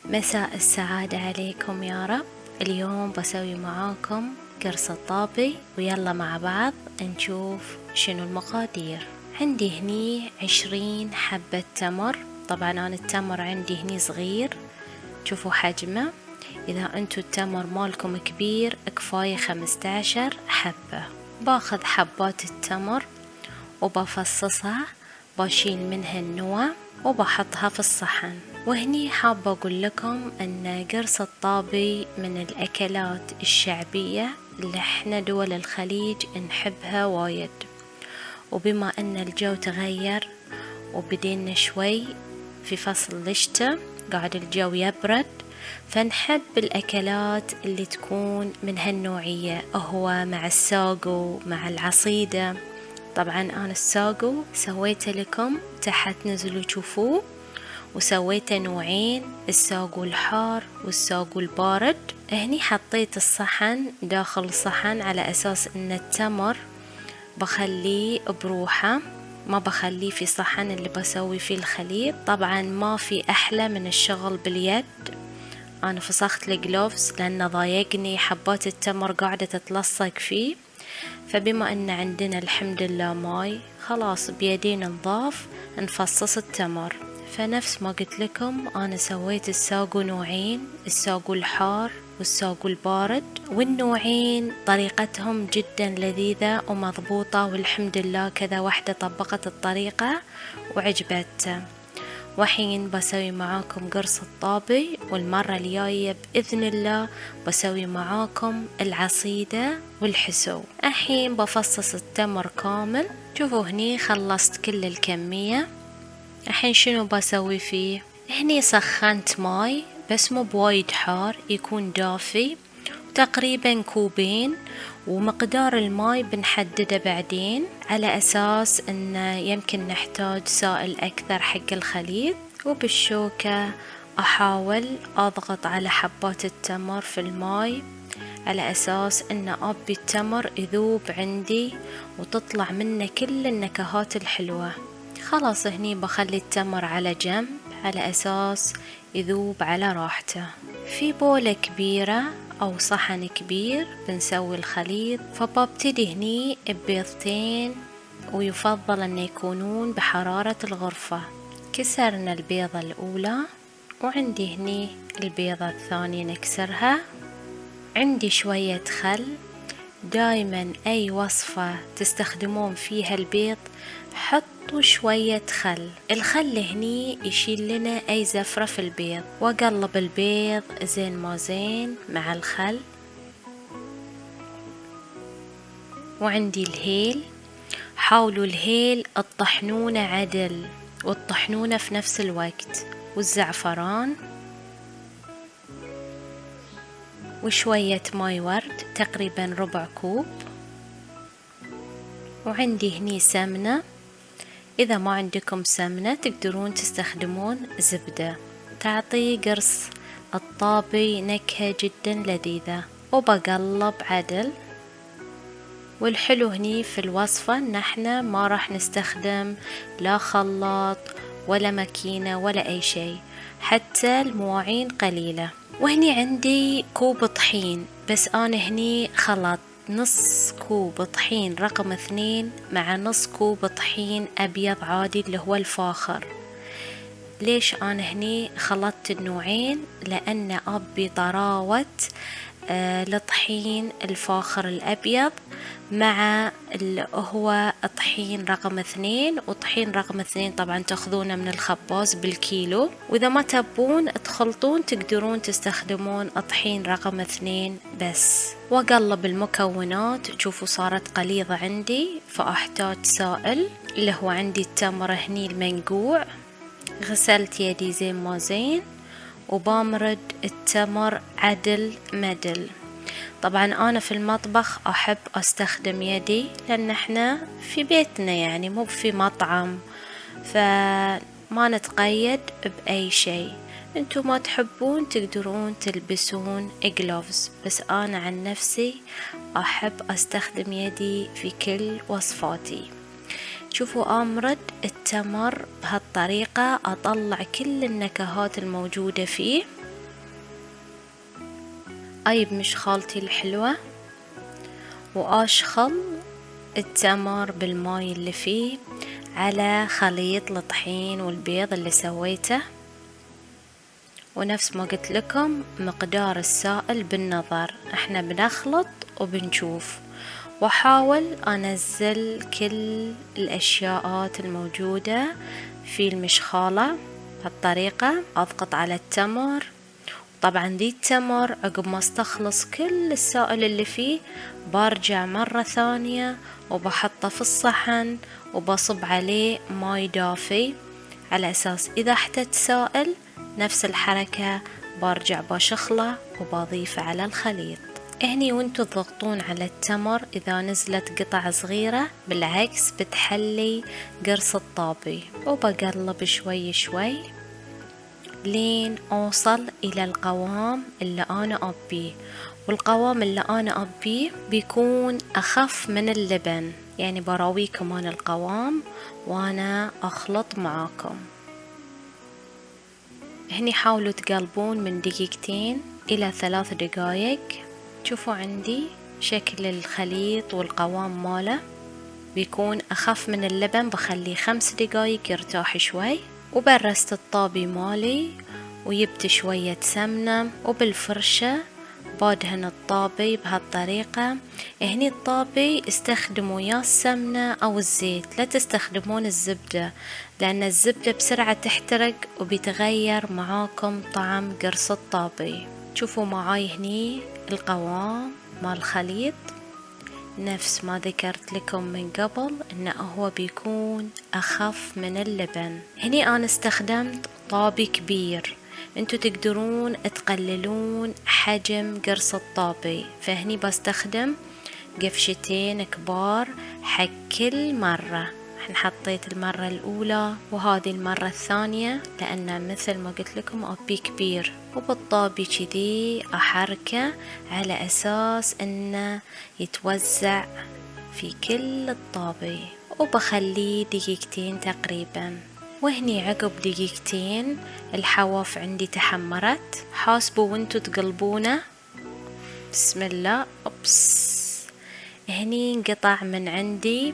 مساء السعادة عليكم يا رب. اليوم بسوي معاكم قرص الطابي، ويلا مع بعض نشوف شنو المقادير. عندي هني 20 حبة تمر. طبعا أنا التمر عندي هني صغير، شوفوا حجمه. إذا أنتوا التمر مالكم كبير كفاية 15 حبة. باخذ حبات التمر وبفصصها، بشيل منها النوى وبحطها في الصحن. وهني حابة أقول لكم أن قرص الطابي من الأكلات الشعبية اللي احنا دول الخليج نحبها وايد، وبما أن الجو تغير وبدينا شوي في فصل الشتاء، قاعد الجو يبرد، فنحب الأكلات اللي تكون من هالنوعية، هو مع الساقو مع العصيدة. طبعا أنا الساقو سويته لكم تحت، نزلوا شوفوه، وسويته نوعين، الساقو الحار والساقو البارد. هني حطيت الصحن داخل الصحن على أساس أن التمر بخليه بروحه، ما بخليه في صحن اللي بسوي فيه الخليط. طبعا ما في أحلى من الشغل باليد. أنا فسخت الجلوفز لأنه ضايقني، حبات التمر قاعدة تتلصق فيه. فبما أن عندنا الحمد لله ماي، خلاص بيدين نضاف نفصص التمر. فنفس ما قلت لكم أنا سويت الساقو نوعين، الساقو الحار والساقو البارد، والنوعين طريقتهم جدا لذيذة ومضبوطة، والحمد لله كذا واحدة طبقت الطريقة وعجبت. وحين بسوي معاكم قرص الطابي، والمرة الجاية بإذن الله بسوي معاكم العصيدة والحسو. الحين بفصص التمر كامل. شوفوا هني خلصت كل الكمية. الحين شنو بسوي فيه؟ هني سخنت ماي بس مو بوايد حار، يكون دافي، تقريبا كوبين، ومقدار الماي بنحدده بعدين على أساس أنه يمكن نحتاج سائل أكثر حق الخليط. وبالشوكة أحاول أضغط على حبات التمر في الماي على أساس أن أبي التمر يذوب عندي وتطلع منه كل النكهات الحلوة. خلاص هني بخلي التمر على جنب على أساس يذوب على راحته. في بولة كبيرة أو صحن كبير بنسوي الخليط، فببتدي هني ببيضتين، ويفضل أن يكونون بحرارة الغرفة. كسرنا البيضة الأولى، وعندي هني البيضة الثانية نكسرها. عندي شوية خل. دايما أي وصفة تستخدمون فيها البيض حطوا شوية خل. الخل هني يشيل لنا أي زفرة في البيض. وأقلب البيض زين ما زين مع الخل. وعندي الهيل. حاولوا الهيل الطحنونة عدل، والطحنونة في نفس الوقت، والزعفران، وشوية ماي ورد تقريبا ربع كوب. وعندي هني سمنة، إذا ما عندكم سمنة تقدرون تستخدمون زبدة، تعطي قرص الطابي نكهة جدا لذيذة. وبقلب عدل. والحلو هني في الوصفة ان احنا ما راح نستخدم لا خلاط ولا ماكينة ولا اي شيء، حتى المواعين قليلة. وهني عندي كوب طحين، بس انا هني خلط نص كوب طحين رقم 2 مع نص كوب طحين ابيض عادي اللي هو الفاخر. ليش انا هني خلطت النوعين؟ لان ابي طراوة الطحين الفاخر الأبيض مع هو طحين رقم 2. وطحين رقم 2 طبعا تأخذونه من الخباز بالكيلو، وإذا ما تبون تخلطون تقدرون تستخدمون طحين رقم 2 بس. وأقلب المكونات. شوفوا صارت قليظة عندي، فأحتاج سائل اللي هو عندي التمر هني المنقوع. غسلت يدي زين ما زين، وبامرد التمر عدل مدل. طبعا أنا في المطبخ أحب أستخدم يدي، لأن احنا في بيتنا يعني مو في مطعم، فما نتقيد بأي شيء. انتو ما تحبون تقدرون تلبسون جلوفز، بس أنا عن نفسي أحب أستخدم يدي في كل وصفاتي. شوفوا أمرد التمر بهالطريقة، أطلع كل النكهات الموجودة فيه. أجيب مشخالتي الحلوة وأشخل التمر بالماي اللي فيه على خليط الطحين والبيض اللي سويته، ونفس ما قلت لكم مقدار السائل بالنظر، احنا بنخلط وبنشوف، واحاول انزل كل الاشياءات الموجودة في المشخالة بهالطريقة. اضغط على التمر، طبعا دي التمر عقب ما استخلص كل السائل اللي فيه برجع مرة ثانية وبحطه في الصحن وبصب عليه ماي دافي، على اساس اذا احتاج سائل نفس الحركة برجع بشخله وبضيفه على الخليط. هني وانتو تضغطون على التمر اذا نزلت قطع صغيرة بالعكس بتحلي قرص الطابي، وبقلب شوي شوي لين اوصل الى القوام اللي انا ابيه، والقوام اللي انا ابيه بيكون اخف من اللبن، يعني براويكم انا القوام وانا اخلط معاكم. هني حاولوا تقلبون من دقيقتين الى 3 دقايق. شوفوا عندي شكل الخليط والقوام ماله بيكون اخف من اللبن، بخليه 5 دقايق يرتاح شوي، وبرست الطابي مالي وجبت شوية سمنة وبالفرشة بادهن الطابي بهالطريقة. هني الطابي استخدموا يا السمنة او الزيت، لا تستخدمون الزبدة لان الزبدة بسرعة تحترق وبيتغير معاكم طعم قرص الطابي. شوفوا معاي هني القوام مال الخليط نفس ما ذكرت لكم من قبل انه هو بيكون اخف من اللبن. هني انا استخدمت طابي كبير، انتو تقدرون تقللون حجم قرص الطابي، فهني بستخدم قفشتين كبار حق كل مرة. حطيت المرة الأولى وهذه المرة الثانية لأن مثل ما قلت لكم أبي كبير، وبالطابي كذي أحركه على أساس أنه يتوزع في كل الطابي، وبخليه دقيقتين تقريبا. وهني عقب دقيقتين الحواف عندي تحمرت، حاسبوا وانتو تقلبونه. بسم الله. أبس، هني انقطع من عندي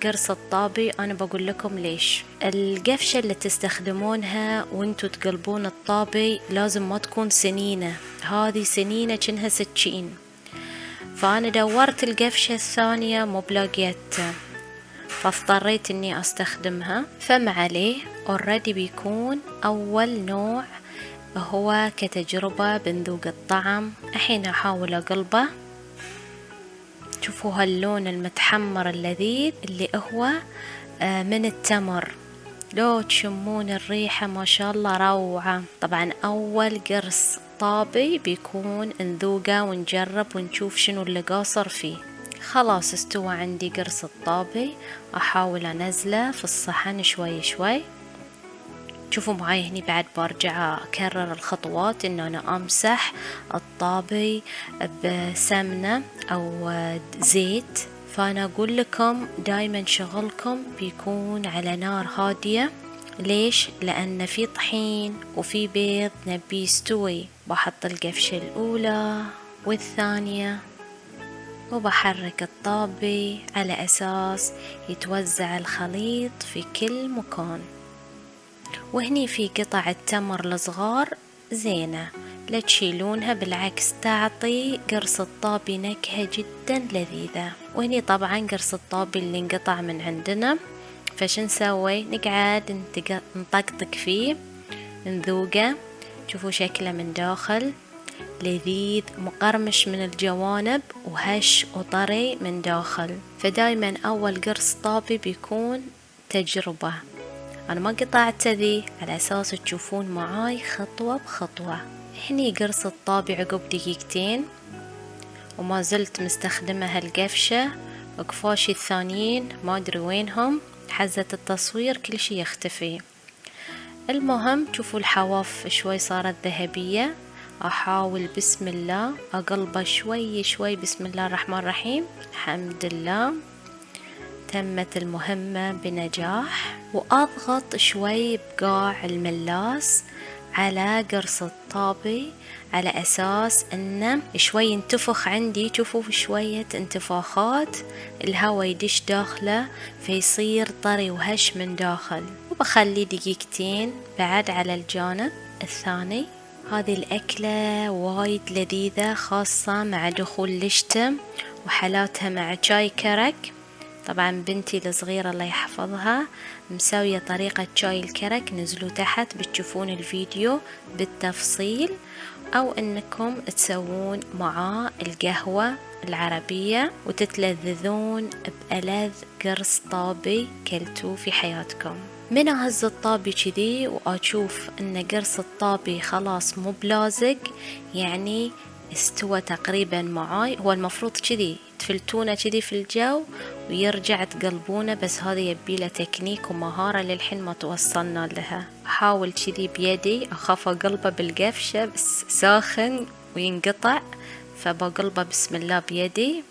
قرص الطابي. أنا بقول لكم ليش. القفشة اللي تستخدمونها وانتو تقلبون الطابي لازم ما تكون سنينة، هذه سنينة كأنها سكين، فأنا دورت القفشة الثانية مو بلاقيتها، فاضطريت اني استخدمها. فما عليه اوريدي بيكون اول نوع هو كتجربة بنذوق الطعم. الحين احاول اقلبه. شوفوا هاللون المتحمر اللذيذ اللي هو من التمر، لو تشمون الريحة ما شاء الله روعة. طبعا اول قرص طابي بيكون نذوقه ونجرب ونشوف شنو اللي قاصر فيه. خلاص استوى عندي قرص الطابي، احاول انزله في الصحن شوي شوي. شوفوا معي هني بعد برجع اكرر الخطوات، ان انا امسح الطابي بسمنة او زيت. فانا اقول لكم دايما شغلكم بيكون على نار هادية. ليش؟ لان في طحين وفي بيض نبي يستوي. بحط القفشة الاولى والثانية وبحرك الطابي على أساس يتوزع الخليط في كل مكان. وهني في قطع التمر الصغار زينة، لا تشيلونها، بالعكس تعطي قرص الطابي نكهة جدا لذيذة. وهني طبعا قرص الطابي اللي انقطع من عندنا، فش نسوي؟ نقعد نطقطق فيه نذوقه. شوفوا شكله من داخل لذيذ مقرمش من الجوانب وهش وطري من داخل. فدايما اول قرص طابي بيكون تجربة. انا ما قطعت ذي على اساس تشوفون معاي خطوة بخطوة. هني قرص الطابي عقب دقيقتين وما زلت مستخدمة هالقفشة. وقفاشي الثانيين ما ادري وينهم، حزة التصوير كل شي يختفي. المهم شوفوا الحواف شوي صارت ذهبية. احاول بسم الله اقلبه شوي شوي. بسم الله الرحمن الرحيم. الحمد لله تمت المهمة بنجاح. واضغط شوي بقاع الملاس على قرص الطابي على أساس إنه شوي ينتفخ عندي. شوفوا شوية انتفاخات، الهواء يدش داخله فيصير طري وهش من داخل. وبخلي دقيقتين بعد على الجانب الثاني. هذه الأكلة وايد لذيذة خاصة مع دخول الشتاء وحالاتها مع شاي كرك. طبعا بنتي الصغيرة الله يحفظها مسوية طريقة شاي الكرك، نزلوا تحت بتشوفون الفيديو بالتفصيل، أو أنكم تسوون معاه القهوة العربية وتتلذذون بألذ قرص طابي كلتوه في حياتكم. من أهز الطابي كذي وأشوف أن قرص الطابي خلاص مو بلازق، يعني استوى تقريبا معاي. هو المفروض كذي تفلتونه كذي في الجو ويرجع تقلبونه، بس هذا يبيله تكنيك ومهارة للحين ما توصلنا لها. أحاول كذي بيدي، أخاف أقلبه بالقفشة بس ساخن وينقطع، فبقلبه بسم الله بيدي.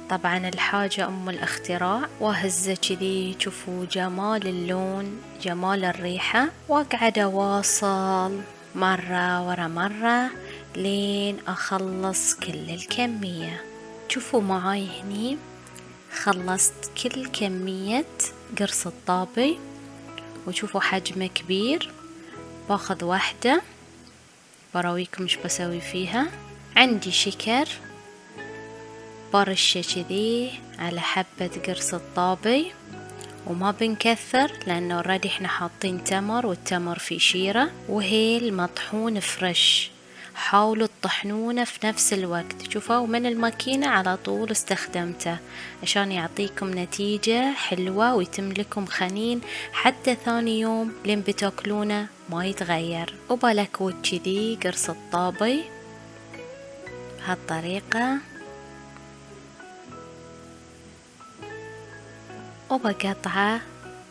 طبعا الحاجة أم الاختراع، وهزه كذي. شوفوا جمال اللون جمال الريحة، وأقعد أواصل مرة ورا مرة لين أخلص كل الكمية. شوفوا معاي هني خلصت كل كمية قرص الطابي، وشوفوا حجمه كبير. باخذ واحدة براويكم ايش بسوي فيها. عندي شكر برشة كذي على حبة قرص الطابي، وما بنكثر لأنه اوريدي احنا حاطين تمر والتمر فيه شيرة، وهيل مطحون فريش. حاولوا تطحنونه في نفس الوقت. شوفوا من الماكينة على طول استخدمته عشان يعطيكم نتيجة حلوة ويتم لكم خنين حتى ثاني يوم لين بتاكلونه ما يتغير. وبلكوت كذي قرص الطابي بهالطريقة، وبقطعه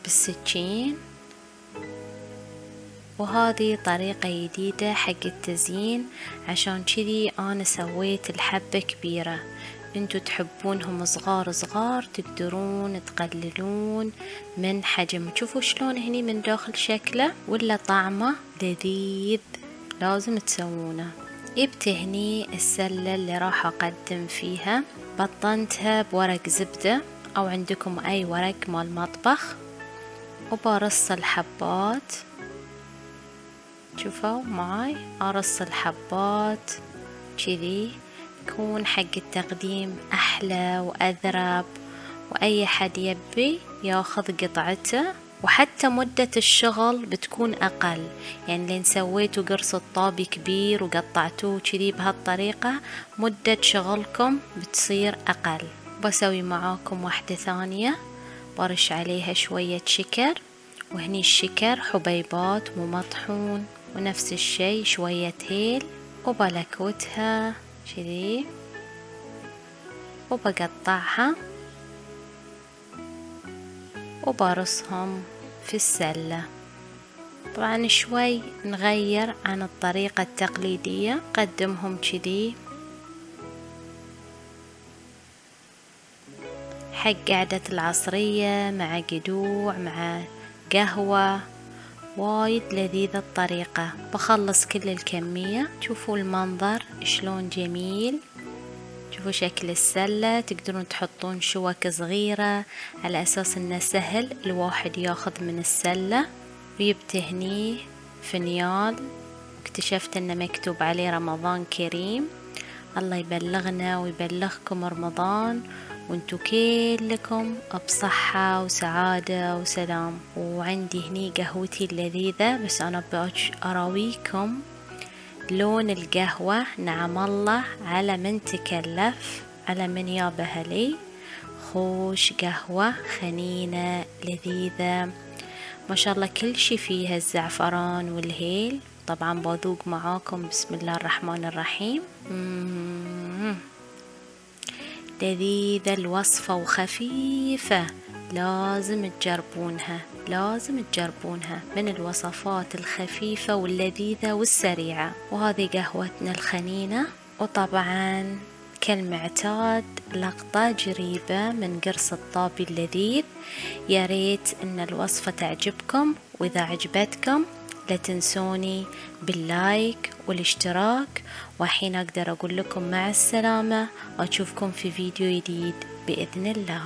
بالسكين. وهذه طريقة جديدة حق التزيين، عشان كذي أنا سويت الحبة كبيرة. انتو تحبونهم صغار صغار تقدرون تقللون من حجم. شوفوا شلون هني من داخل شكله ولا طعمه لذيذ، لازم تسوونه. جبت هني السلة اللي راح أقدم فيها، بطنتها بورق زبدة أو عندكم أي ورق مال مطبخ، وبرص الحبات. شوفوا معاي أرص الحبات كذي، يكون حق التقديم أحلى وأذرب، وأي حد يبي ياخذ قطعته. وحتى مدة الشغل بتكون أقل، يعني لين سويتوا قرص الطابي كبير وقطعتوه كذي بهالطريقة مدة شغلكم بتصير أقل. بسوي معاكم واحدة ثانية برش عليها شوية شكر، وهني الشكر حبيبات مو مطحون، ونفس الشي شوية هيل، وبلكوتها كذي وبقطعها وبرصهم في السلة. طبعا شوي نغير عن الطريقة التقليدية، قدمهم كذي حق قعدة العصرية مع قدوع مع قهوة، وايد لذيذة الطريقة. بخلص كل الكمية. شوفوا المنظر شلون جميل، شوفوا شكل السلة. تقدرون تحطون شوك صغيرة على أساس إنه سهل الواحد ياخذ من السلة. ويبتهني فنيال، اكتشفت إنه مكتوب عليه رمضان كريم. الله يبلغنا ويبلغكم رمضان وانتو كلكم بصحة وسعادة وسلام. وعندي هني قهوتي اللذيذة، بس أنا أراويكم لون القهوة. نعم الله على من تكلف، على من يابها لي. خوش قهوة خنينة لذيذة ما شاء الله، كل شي فيها، الزعفران والهيل. طبعا بذوق معاكم بسم الله الرحمن الرحيم. لذيذة الوصفة وخفيفة، لازم تجربونها، لازم تجربونها. من الوصفات الخفيفة واللذيذة والسريعة. وهذه قهوتنا الخنينة. وطبعا كالمعتاد لقطة جريبة من قرص الطابي اللذيذ. يا ريت ان الوصفة تعجبكم، واذا عجبتكم لا تنسوني باللايك والاشتراك، وحين أقدر أقول لكم مع السلامة، وأشوفكم في فيديو جديد بإذن الله.